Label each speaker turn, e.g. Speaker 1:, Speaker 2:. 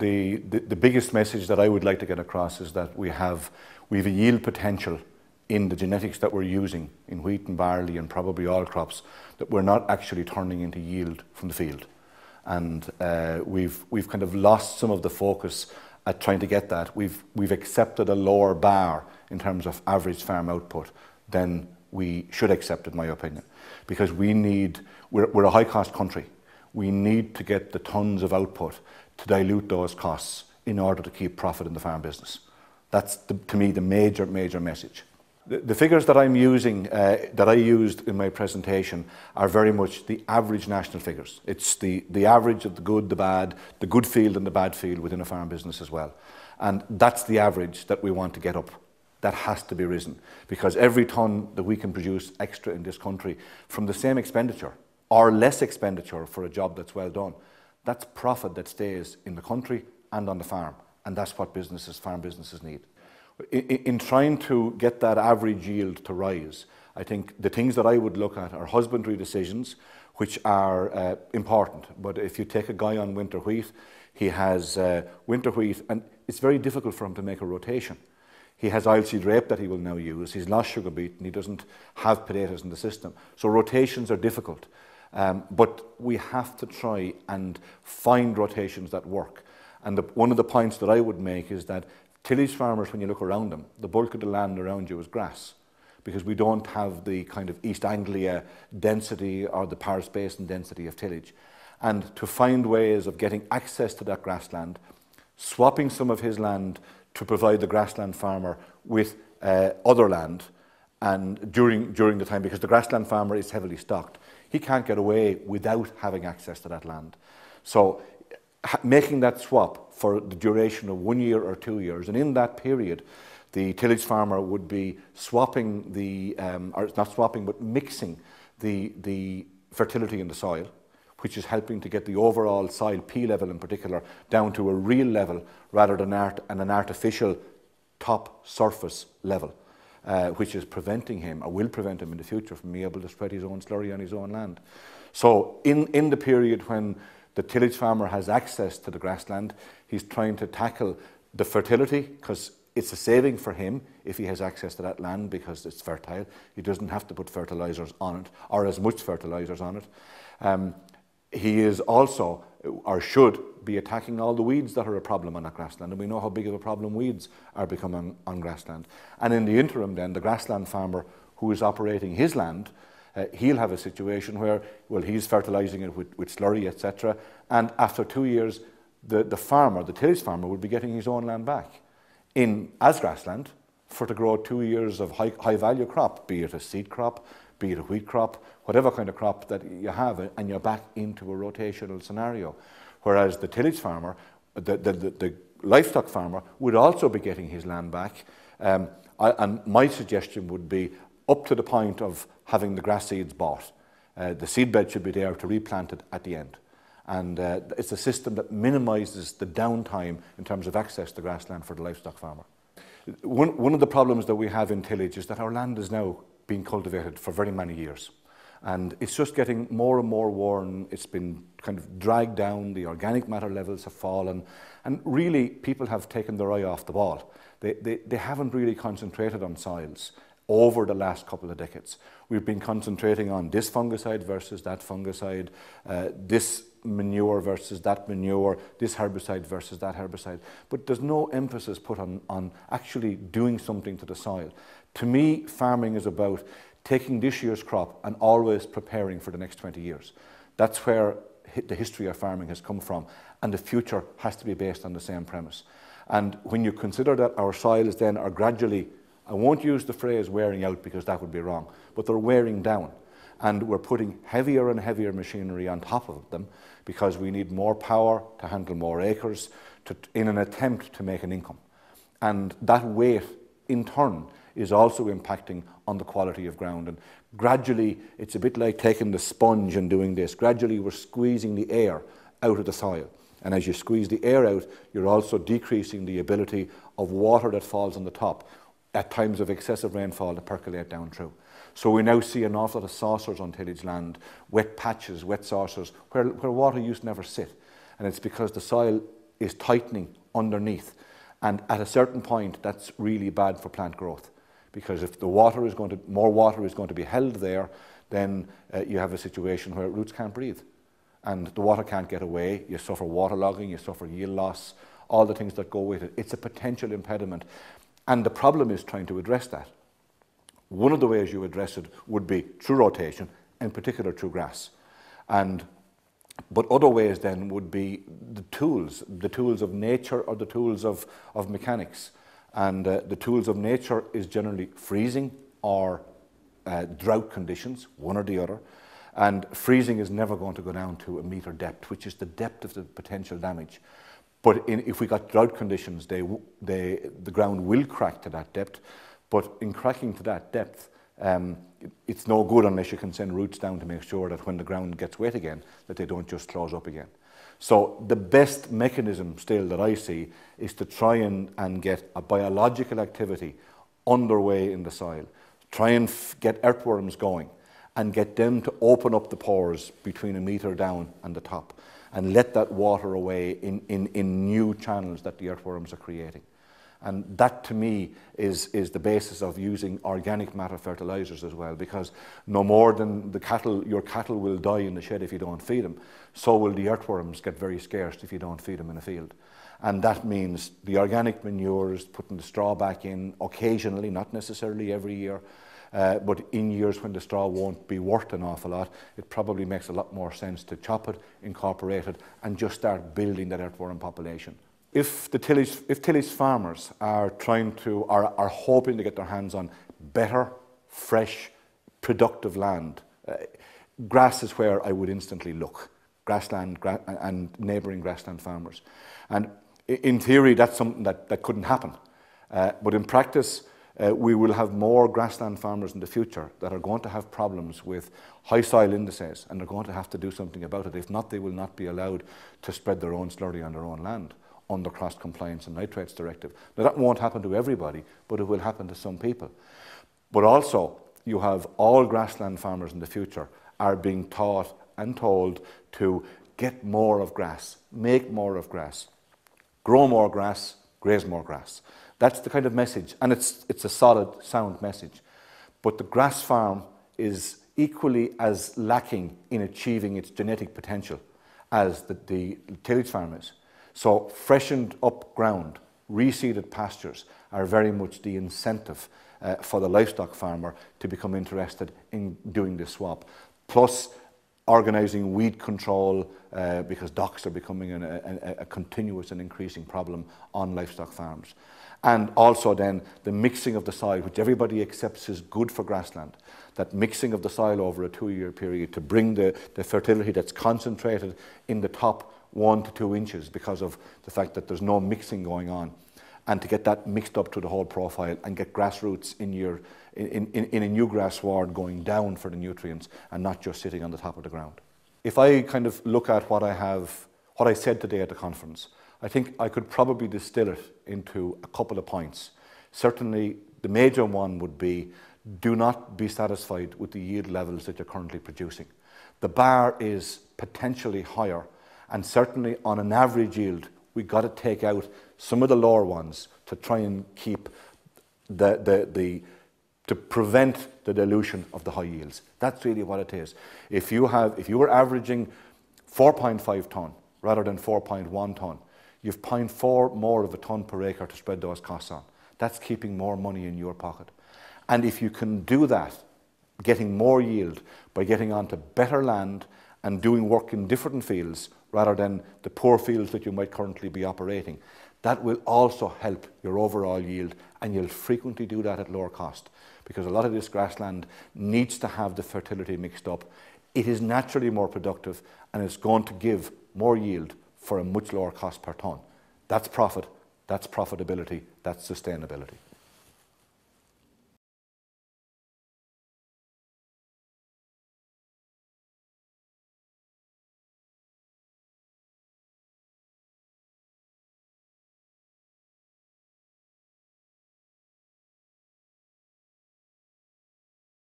Speaker 1: the biggest message that I would like to get across is that we have a yield potential in the genetics that we're using in wheat and barley and probably all crops that we're not actually turning into yield from the field. And we've kind of lost some of the focus at trying to get that. We've accepted a lower bar in terms of average farm output than we should accept, in my opinion, because we're a high cost country. We need to get the tons of output to dilute those costs in order to keep profit in the farm business. That's, to me, the major message. The figures that I'm using, that I used in my presentation, are very much the average national figures. It's the average of the good field and the bad field within a farm business as well. And that's the average that we want to get up. That has to be risen, because every tonne that we can produce extra in this country from the same expenditure or less expenditure for a job that's well done, that's profit that stays in the country and on the farm. And that's what farm businesses need. In trying to get that average yield to rise, I think the things that I would look at are husbandry decisions, which are important. But if you take a guy on winter wheat, he has winter wheat, and it's very difficult for him to make a rotation. He has oilseed rape that he will now use. He's lost sugar beet, and he doesn't have potatoes in the system. So rotations are difficult. But we have to try and find rotations that work. And one of the points that I would make is that tillage farmers, when you look around them, the bulk of the land around you is grass, because we don't have the kind of East Anglia density or the Paris Basin density of tillage. And to find ways of getting access to that grassland, swapping some of his land to provide the grassland farmer with other land, and during the time, because the grassland farmer is heavily stocked, he can't get away without having access to that land. So making that swap for the duration of 1 year or 2 years, and in that period the tillage farmer would be swapping or not swapping, but mixing the fertility in the soil, which is helping to get the overall soil P level in particular down to a real level rather than an artificial top surface level, which is preventing him, or will prevent him in the future, from being able to spread his own slurry on his own land. So in the period when the tillage farmer has access to the grassland, he's trying to tackle the fertility, because it's a saving for him if he has access to that land because it's fertile. He doesn't have to put fertilizers on it, or as much fertilizers on it. He is also, or should be, attacking all the weeds that are a problem on that grassland, and we know how big of a problem weeds are becoming on grassland. And in the interim then, the grassland farmer who is operating his land, he'll have a situation where, well, he's fertilizing it with slurry, etc. And after 2 years, the tillage farmer would be getting his own land back as grassland to grow 2 years of high value crop, be it a seed crop, be it a wheat crop, whatever kind of crop that you have, and you're back into a rotational scenario. Whereas the tillage farmer, the livestock farmer, would also be getting his land back. And my suggestion would be up to the point of having the grass seeds bought. The seed bed should be there to replant it at the end. And it's a system that minimises the downtime in terms of access to grassland for the livestock farmer. One of the problems that we have in tillage is that our land is now being cultivated for very many years. And it's just getting more and more worn. It's been kind of dragged down, the organic matter levels have fallen, and really people have taken their eye off the ball. They haven't really concentrated on soils over the last couple of decades. We've been concentrating on this fungicide versus that fungicide, this manure versus that manure, this herbicide versus that herbicide. But there's no emphasis put on actually doing something to the soil. To me, farming is about taking this year's crop and always preparing for the next 20 years. That's where the history of farming has come from, and the future has to be based on the same premise. And when you consider that our soils then are gradually, I won't use the phrase wearing out because that would be wrong, but they're wearing down. And we're putting heavier and heavier machinery on top of them because we need more power to handle more acres in an attempt to make an income. And that weight, in turn, is also impacting on the quality of ground. And gradually, it's a bit like taking the sponge and doing this. Gradually, we're squeezing the air out of the soil. And as you squeeze the air out, you're also decreasing the ability of water that falls on the top at times of excessive rainfall to percolate down through. So we now see an awful lot of saucers on tillage land, wet patches, wet saucers, where water used to never sit. And it's because the soil is tightening underneath. And at a certain point, that's really bad for plant growth, because if more water is going to be held there, then you have a situation where roots can't breathe. And the water can't get away. You suffer waterlogging, you suffer yield loss, all the things that go with it. It's a potential impediment. And the problem is trying to address that. One of the ways you address it would be through rotation, in particular through grass. But other ways then would be the tools of nature or the tools of mechanics. And the tools of nature is generally freezing or drought conditions, one or the other. And freezing is never going to go down to a metre depth, which is the depth of the potential damage. But if we got drought conditions, the ground will crack to that depth. But in cracking to that depth, it's no good unless you can send roots down to make sure that when the ground gets wet again, that they don't just close up again. So the best mechanism still that I see is to try and get a biological activity underway in the soil. Try and get earthworms going and get them to open up the pores between a metre down and the top and let that water away in new channels that the earthworms are creating. And that to me is the basis of using organic matter fertilizers as well, because no more than your cattle will die in the shed if you don't feed them, so will the earthworms get very scarce if you don't feed them in a field. And that means the organic manures, putting the straw back in occasionally, not necessarily every year, but in years when the straw won't be worth an awful lot, it probably makes a lot more sense to chop it, incorporate it, and just start building that earthworm population. If tillage farmers are hoping to get their hands on better, fresh, productive land, grass is where I would instantly look. Grassland and neighbouring grassland farmers. And in theory, that's something that couldn't happen. But in practice, we will have more grassland farmers in the future that are going to have problems with high soil indices, and they're going to have to do something about it. If not, they will not be allowed to spread their own slurry on their own land under cross compliance and nitrates directive. Now that won't happen to everybody, but it will happen to some people. But also, you have all grassland farmers in the future are being taught and told to get more of grass, make more of grass, grow more grass, graze more grass. That's the kind of message, and it's a solid, sound message. But the grass farm is equally as lacking in achieving its genetic potential as the tillage farm is. So freshened up ground, reseeded pastures are very much the incentive for the livestock farmer to become interested in doing this swap. Plus organising weed control, because docks are becoming a continuous and increasing problem on livestock farms. And also then the mixing of the soil, which everybody accepts is good for grassland. That mixing of the soil over a 2-year period to bring the fertility that's concentrated in the top 1 to 2 inches because of the fact that there's no mixing going on. And to get that mixed up to the whole profile and get grass roots in a new grass sward going down for the nutrients and not just sitting on the top of the ground. If I kind of look at what I said today at the conference, I think I could probably distill it into a couple of points. Certainly, the major one would be, do not be satisfied with the yield levels that you're currently producing. The bar is potentially higher, and certainly on an average yield, we've got to take out some of the lower ones to try and keep to prevent the dilution of the high yields. That's really what it is. If you were averaging 4.5 tonne rather than 4.1 tonne, you've 0.4 more of a tonne per acre to spread those costs on. That's keeping more money in your pocket. And if you can do that, getting more yield by getting onto better land and doing work in different fields rather than the poor fields that you might currently be operating, that will also help your overall yield, and you'll frequently do that at lower cost because a lot of this grassland needs to have the fertility mixed up. It is naturally more productive and it's going to give more yield for a much lower cost per tonne. That's profit, that's profitability, that's sustainability.